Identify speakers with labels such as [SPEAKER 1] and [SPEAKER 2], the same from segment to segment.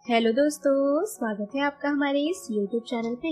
[SPEAKER 1] Hello दोस्तों, स्वागत है आपका हमारे इस YouTube चैनल पे।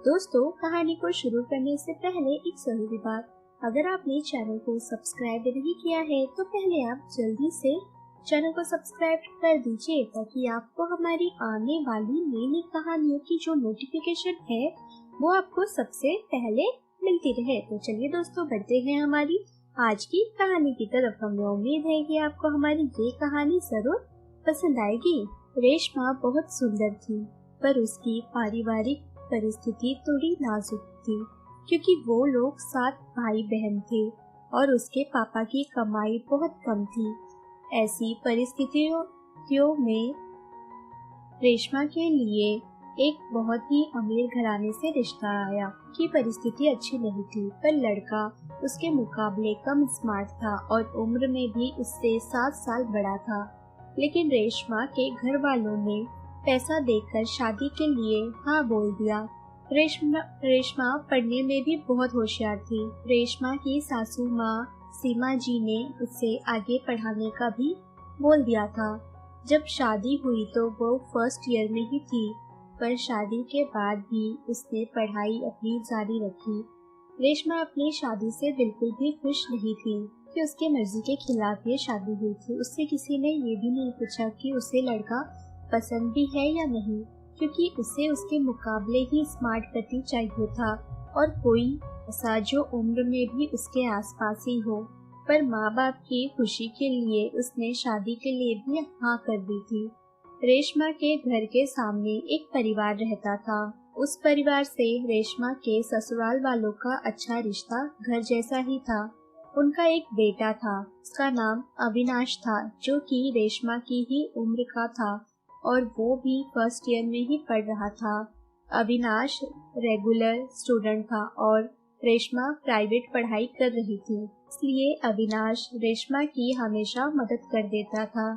[SPEAKER 1] दोस्तों, कहानी को शुरू करने से पहले एक जरूरी बात, अगर आपने चैनल को सब्सक्राइब नहीं किया है तो पहले आप जल्दी से चैनल को सब्सक्राइब कर दीजिए ताकि आपको हमारी आने वाली नई नई कहानियों की जो नोटिफिकेशन है वो आपको सबसे पहले मिलती रहे। तो चलिए दोस्तों, बढ़ते हैं हमारी आज की कहानी की तरफ। हमें उम्मीद है कि आपको हमारी ये कहानी जरूर पसंद आएगी। रेशमा बहुत सुंदर थी, पर उसकी पारिवारिक परिस्थिति थोड़ी नाजुक थी क्योंकि वो लोग 7 भाई बहन थे और उसके पापा की कमाई बहुत कम थी। ऐसी परिस्थितियों में रेशमा के लिए एक बहुत ही अमीर घराने से रिश्ता आया कि परिस्थिति अच्छी नहीं थी, पर लड़का उसके मुकाबले कम स्मार्ट था और उम्र में भी उससे 7 साल बड़ा था। लेकिन रेशमा के घर वालों ने पैसा देकर शादी के लिए हाँ बोल दिया। रेशमा पढ़ने में भी बहुत होशियार थी। रेशमा की सासू माँ सीमा जी ने उसे आगे पढ़ाने का भी बोल दिया था। जब शादी हुई तो वो फर्स्ट ईयर में ही थी, पर शादी के बाद भी उसने पढ़ाई अपनी जारी रखी। रेशमा अपनी शादी से बिल्कुल भी खुश नहीं थी कि उसके मर्जी के खिलाफ ये शादी हुई थी। उससे किसी ने ये भी नहीं पूछा कि उसे लड़का पसंद भी है या नहीं, क्योंकि उसे उसके मुकाबले ही स्मार्ट पति चाहिए था और कोई ऐसा जो उम्र में भी उसके आसपास ही हो। पर माँ बाप की खुशी के लिए उसने शादी के लिए भी हाँ कर दी थी। रेशमा के घर के सामने एक परिवार रहता था। उस परिवार से रेशमा के ससुराल वालों का अच्छा रिश्ता घर जैसा ही था। उनका एक बेटा था, उसका नाम अविनाश था, जो कि रेशमा की ही उम्र का था और वो भी फर्स्ट ईयर में ही पढ़ रहा था। अविनाश रेगुलर स्टूडेंट था और रेशमा प्राइवेट पढ़ाई कर रही थी, इसलिए अविनाश रेशमा की हमेशा मदद कर देता था।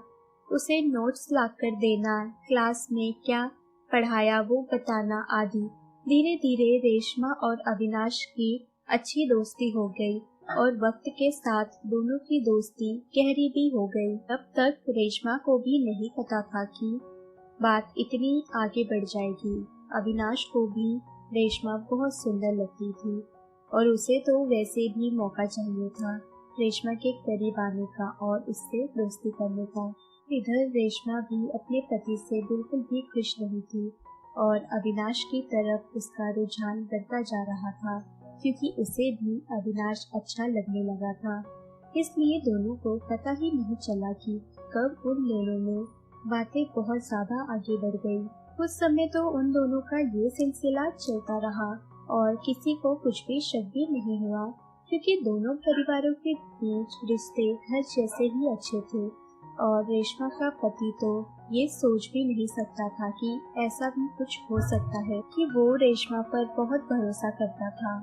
[SPEAKER 1] उसे नोट्स लाकर देना, क्लास में क्या पढ़ाया वो बताना आदि। धीरे धीरे रेशमा और अविनाश की अच्छी दोस्ती हो गई और वक्त के साथ दोनों की दोस्ती गहरी भी हो गई। तब तक रेशमा को भी नहीं पता था कि बात इतनी आगे बढ़ जाएगी। अविनाश को भी रेशमा बहुत सुंदर लगती थी और उसे तो वैसे भी मौका चाहिए था रेशमा के करीब आने का और उससे दोस्ती करने का। इधर रेशमा भी अपने पति से बिल्कुल भी खुश नहीं थी और अविनाश की तरफ उसका रुझान बढ़ता जा रहा था क्योंकि उसे भी अविनाश अच्छा लगने लगा था। इसलिए दोनों को पता ही नहीं चला कि कब उन दोनों में बातें बहुत ज्यादा आगे बढ़ गई। कुछ समय तो उन दोनों का ये सिलसिला चलता रहा और किसी को कुछ भी शक भी नहीं हुआ क्योंकि दोनों परिवारों के बीच रिश्ते घर जैसे ही अच्छे थे और रेशमा का पति तो ये सोच भी नहीं सकता था कि ऐसा भी कुछ हो सकता है कि वो रेशमा पर बहुत भरोसा करता था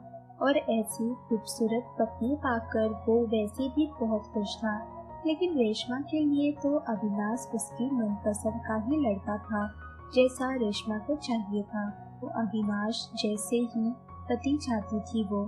[SPEAKER 1] और ऐसी खूबसूरत पत्नी पाकर वो वैसे भी बहुत खुश था। लेकिन रेशमा के लिए तो अविनाश उसकी मनपसंद का ही लड़का था, जैसा रेशमा को चाहिए था। वो अविनाश जैसे ही पति चाहती थी वो,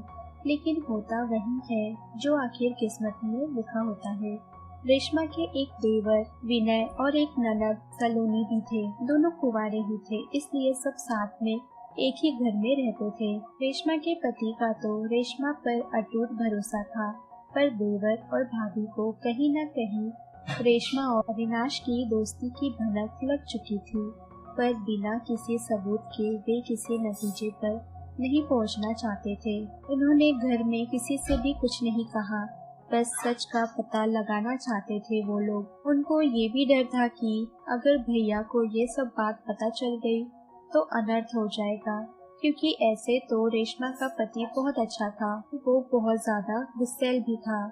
[SPEAKER 1] लेकिन होता वही है जो आखिर किस्मत में लिखा होता है। रेशमा के एक देवर विनय और एक ननद सलोनी भी थे। दोनों कुंवारे ही थे, इसलिए सब साथ में एक ही घर में रहते थे। रेशमा के पति का तो रेशमा पर अटूट भरोसा था, पर देवर और भाभी को कहीं न कहीं रेशमा और अविनाश की दोस्ती की भनक लग चुकी थी। पर बिना किसी सबूत के वे किसी नतीजे पर नहीं पहुंचना चाहते थे। उन्होंने घर में किसी से भी कुछ नहीं कहा, बस सच का पता लगाना चाहते थे वो लोग। उनको ये भी डर था कि अगर भैया को ये सब बात पता चल गई तो अनर्थ हो जाएगा, क्योंकि ऐसे तो रेशमा का पति बहुत अच्छा था, वो बहुत ज्यादा गुस्सैल भी था।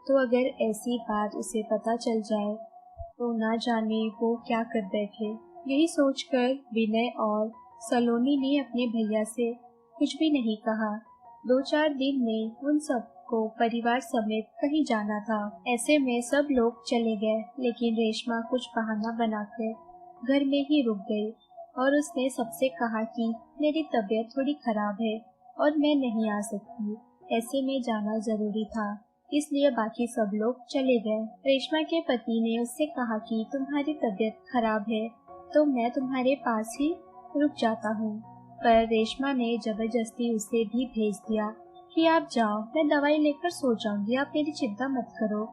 [SPEAKER 1] तो अगर ऐसी बात उसे पता चल जाए तो ना जाने वो क्या कर बैठे। यही सोचकर विनय और सलोनी ने अपने भैया से कुछ भी नहीं कहा। 2-4 दिन में उन सबको परिवार समेत कहीं जाना था। ऐसे में सब लोग चले गए, लेकिन रेशमा कुछ बहाना बनाकर घर में ही रुक गई और उसने सबसे कहा कि मेरी तबीयत थोड़ी खराब है और मैं नहीं आ सकती। ऐसे में जाना जरूरी था, इसलिए बाकी सब लोग चले गए। रेशमा के पति ने उससे कहा कि तुम्हारी तबीयत खराब है तो मैं तुम्हारे पास ही रुक जाता हूँ। पर रेशमा ने जबरदस्ती उसे भी भेज दिया कि आप जाओ, मैं दवाई लेकर सो जाऊंगी, आप मेरी चिंता मत करो,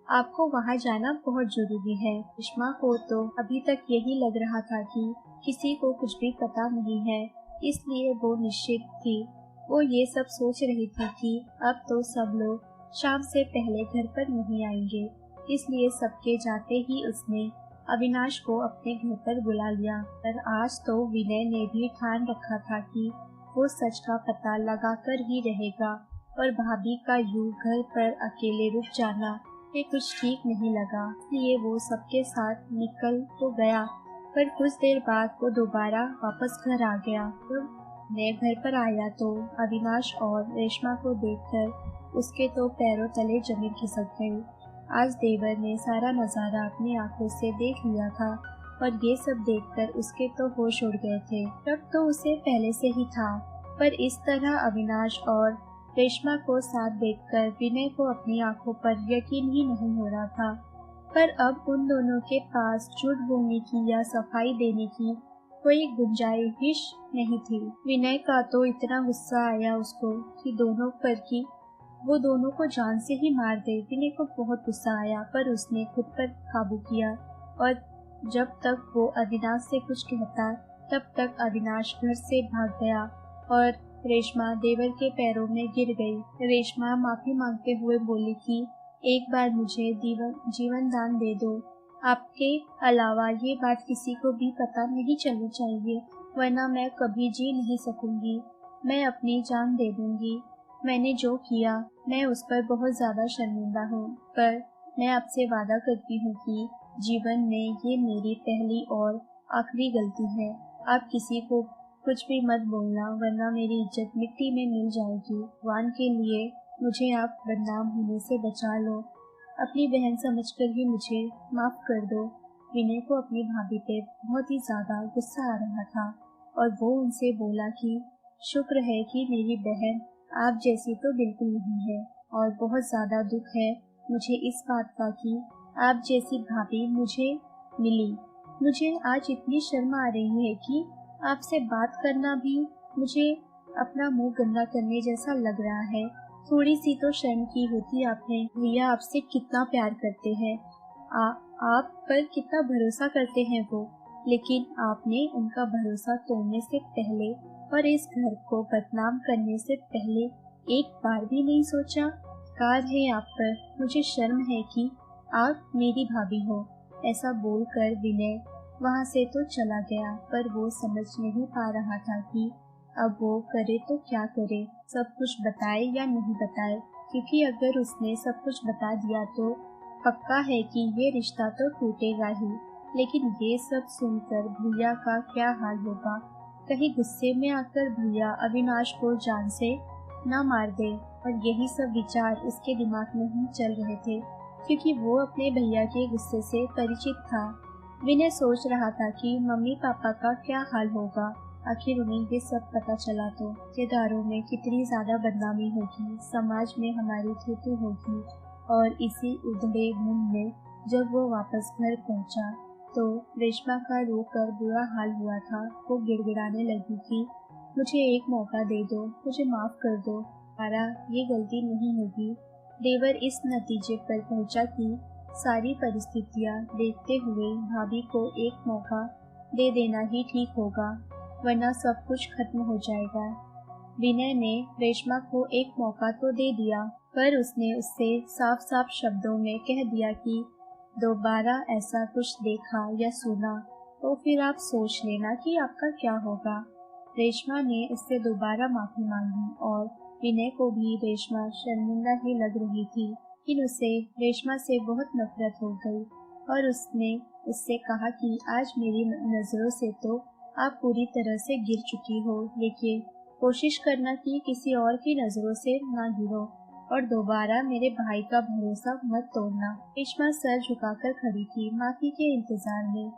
[SPEAKER 1] आपको वहाँ जाना बहुत जरूरी है। रेशमा को तो अभी तक यही लग रहा था कि किसी को कुछ भी पता नहीं है, इसलिए वो निश्चित थी। वो ये सब सोच रही थी कि अब तो सब लोग शाम से पहले घर पर नहीं आएंगे, इसलिए सबके जाते ही उसने अविनाश को अपने घर पर बुला लिया। पर आज तो विनय ने भी ठान रखा था कि वो सच का पता लगाकर ही रहेगा, और भाभी का यूं घर पर अकेले रुक जाना ये कुछ ठीक नहीं लगा, इसलिए वो सबके साथ निकल तो गया, पर कुछ देर बाद वो दोबारा वापस घर आ गया। मैं घर पर आया तो अविनाश और रेशमा को देखकर उसके तो पैरों तले जमीन खिसक गई। आज देवर ने सारा नजारा अपनी आंखों से देख लिया था, और ये सब देखकर उसके तो होश उड़ गए थे। शक तो उसे पहले से ही था, पर इस तरह अविनाश और रेशमा को साथ देखकर विनय को अपनी आंखों पर यकीन ही नहीं हो रहा था। पर अब उन दोनों के पास झूठ बोलने की या सफाई देने की कोई गुंजाइश नहीं थी। विनय का तो इतना गुस्सा आया उसको कि दोनों पर की वो दोनों को जान से ही मार दे। विनय को बहुत गुस्सा आया, पर उसने खुद पर काबू किया, और जब तक वो अविनाश से कुछ कहता तब तक अविनाश घर से भाग गया और रेशमा देवर के पैरों में गिर गई। रेशमा माफी मांगते हुए बोली कि एक बार मुझे जीवन दान दे दो, आपके अलावा ये बात किसी को भी पता नहीं चलनी चाहिए, वरना मैं कभी जी नहीं सकूंगी, मैं अपनी जान दे दूंगी। मैंने जो किया मैं उस पर बहुत ज्यादा शर्मिंदा हूँ, पर मैं आपसे वादा करती हूँ कि जीवन में ये मेरी पहली और आखिरी गलती है। आप किसी को कुछ भी मत बोलना, वरना मेरी इज्जत मिट्टी में मिल जाएगी। भगवान के लिए मुझे आप बदनाम होने से बचा लो, अपनी बहन समझकर ही मुझे माफ कर दो। विनय को अपनी भाभी पे बहुत ही ज्यादा गुस्सा आ रहा था, और वो उनसे बोला कि शुक्र है कि मेरी बहन आप जैसी तो बिल्कुल नहीं है, और बहुत ज्यादा दुख है मुझे इस बात का कि आप जैसी भाभी मुझे मिली। मुझे आज इतनी शर्म आ रही है कि आपसे बात करना भी मुझे अपना मुंह गंदा करने जैसा लग रहा है। थोड़ी सी तो शर्म की होती आपने। भैया आपसे कितना प्यार करते हैं, आप पर कितना भरोसा करते हैं वो, लेकिन आपने उनका भरोसा तोड़ने से पहले और इस घर को बदनाम करने से पहले एक बार भी नहीं सोचा। कार है आप पर, मुझे शर्म है कि आप मेरी भाभी हो। ऐसा बोलकर विनय वहाँ से तो चला गया, पर वो समझ नहीं पा रहा था कि अब वो करे तो क्या करे, सब कुछ बताए या नहीं बताए, क्योंकि अगर उसने सब कुछ बता दिया तो पक्का है कि ये रिश्ता तो टूटेगा ही। लेकिन ये सब सुनकर भैया का क्या हाल होगा, कहीं गुस्से में आकर भैया अविनाश को जान से न मार दे। और यही सब विचार उसके दिमाग में ही चल रहे थे, क्योंकि वो अपने भैया के गुस्से से परिचित था। विनय सोच रहा था कि मम्मी पापा का क्या हाल होगा, आखिर उन्हें ये सब पता चला तो रिश्तेदारों में कितनी ज्यादा बदनामी होगी, समाज में हमारी थू होगी। और इसी उधड़े मन में जब वो वापस घर पहुंचा तो रेशमा का रो कर बुरा हाल हुआ था। वो गिड़गिड़ाने लगी कि मुझे एक मौका दे दो, मुझे माफ कर दो, हमारा ये गलती नहीं होगी। देवर इस नतीजे पर पहुंचा कि सारी परिस्थितियां देखते हुए भाभी को एक मौका दे देना ही ठीक होगा, वरना सब कुछ खत्म हो जाएगा। विनय ने रेशमा को एक मौका तो दे दिया, पर उसने उससे साफ साफ शब्दों में कह दिया कि दोबारा ऐसा कुछ देखा या सुना तो फिर आप सोच लेना कि आपका क्या होगा। रेशमा ने उससे दोबारा माफी मांगी, और विनय को भी रेशमा शर्मिंदा ही लग रही थी, लेकिन उसे रेशमा से बहुत नफरत हो गई, और उसने उससे कहा कि आज मेरी नजरों से तो आप पूरी तरह से गिर चुकी हो, लेकिन कोशिश करना कि किसी और की नजरों से ना गिरो, और दोबारा मेरे भाई का भरोसा मत तोड़ना। रेशमा सर झुकाकर खड़ी थी, माफी के इंतजार में।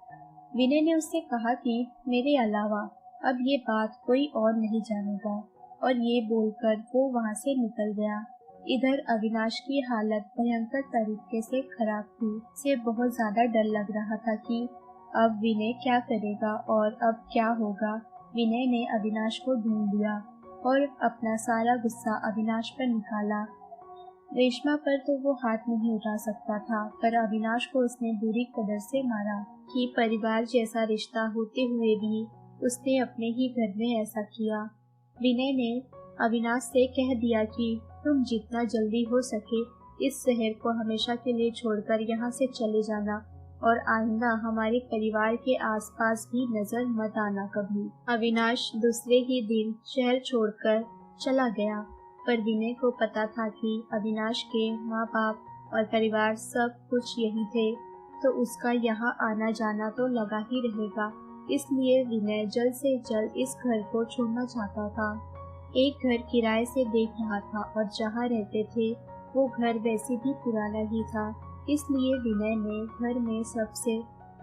[SPEAKER 1] विनय ने उससे कहा कि मेरे अलावा अब ये बात कोई और नहीं जानेगा, और ये बोलकर वो वहाँ से निकल गया। इधर अविनाश की हालत भयंकर तरीके से खराब थी। उसे बहुत ज्यादा डर लग रहा था कि अब विनय क्या करेगा और अब क्या होगा। विनय ने अविनाश को ढूंढ लिया और अपना सारा गुस्सा अविनाश पर निकाला। रेशमा पर तो वो हाथ नहीं उठा सकता था, पर अविनाश को उसने बुरी कदर से मारा कि परिवार जैसा रिश्ता होते हुए भी उसने अपने ही घर में ऐसा किया। विनय ने अविनाश से कह दिया कि तुम जितना जल्दी हो सके इस शहर को हमेशा के लिए छोड़कर यहाँ से चले जाना और आइंदा हमारे परिवार के आसपास भी नजर मत आना कभी। अविनाश दूसरे ही दिन शहर छोड़कर चला गया, पर विनय को पता था कि अविनाश के माँ बाप और परिवार सब कुछ यही थे, तो उसका यहाँ आना जाना तो लगा ही रहेगा। इसलिए विनय जल्द से जल्द इस घर को छोड़ना चाहता था। एक घर किराए से देख रहा था और जहाँ रहते थे वो घर वैसे भी पुराना ही था। इसलिए विनय ने घर में सबसे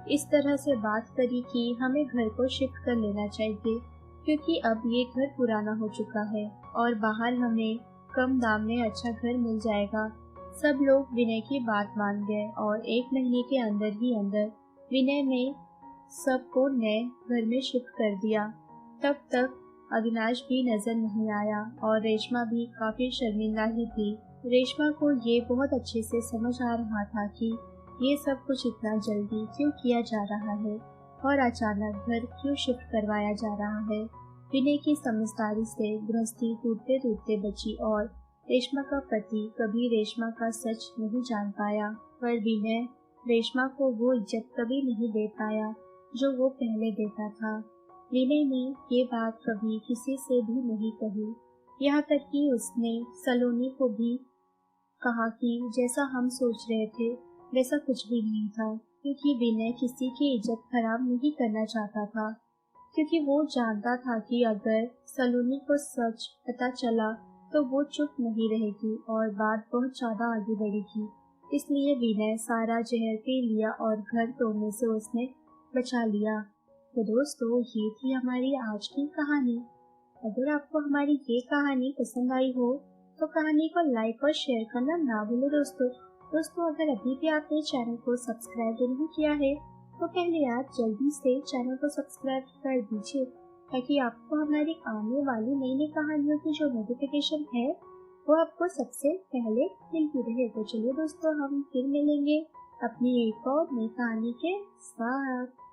[SPEAKER 1] इस तरह से बात करी कि हमें घर को शिफ्ट कर लेना चाहिए, क्योंकि अब ये घर पुराना हो चुका है और बाहर हमें कम दाम में अच्छा घर मिल जाएगा। सब लोग विनय की बात मान गए और 1 महीने के अंदर ही अंदर विनय ने सबको नए घर में शिफ्ट कर दिया। तब तक अविनाश भी नजर नहीं आया और रेशमा भी काफी शर्मिंदा ही थी। रेशमा को ये बहुत अच्छे से समझ आ रहा था कि ये सब कुछ इतना जल्दी क्यों किया जा रहा है और अचानक घर क्यों शिफ्ट करवाया जा रहा है। विनय की समझदारी से गृहस्थी टूटते टूटते बची और रेशमा का पति कभी रेशमा का सच नहीं जान पाया, पर विनय रेशमा को वो इज्जत कभी नहीं दे पाया जो वो पहले देता था। विनय ने ये बात कभी किसी से भी नहीं कही, यहाँ तक कि उसने सलोनी को भी कहा कि जैसा हम सोच रहे थे वैसा कुछ भी नहीं था, क्योंकि विनय किसी की इज्जत खराब नहीं करना चाहता था, क्योंकि वो जानता था कि अगर सलोनी को सच पता चला तो वो चुप नहीं रहेगी और बात बहुत ज्यादा आगे बढ़ेगी। इसलिए विनय सारा जहर पी लिया और घर तोड़ने से उसने बचा लिया। तो दोस्तों, ये थी हमारी आज की कहानी। अगर आपको हमारी ये कहानी पसंद आई हो तो कहानी को लाइक और शेयर करना ना भूलो दोस्तों, अगर अभी भी आपने चैनल को सब्सक्राइब नहीं किया है तो पहले आप जल्दी से चैनल को सब्सक्राइब कर दीजिए, ताकि आपको हमारी आने वाली नई नई कहानियों की जो नोटिफिकेशन है वो आपको सबसे पहले मिलती रहे। तो चलिए दोस्तों, हम फिर मिलेंगे अपनी एक और नई कहानी के साथ।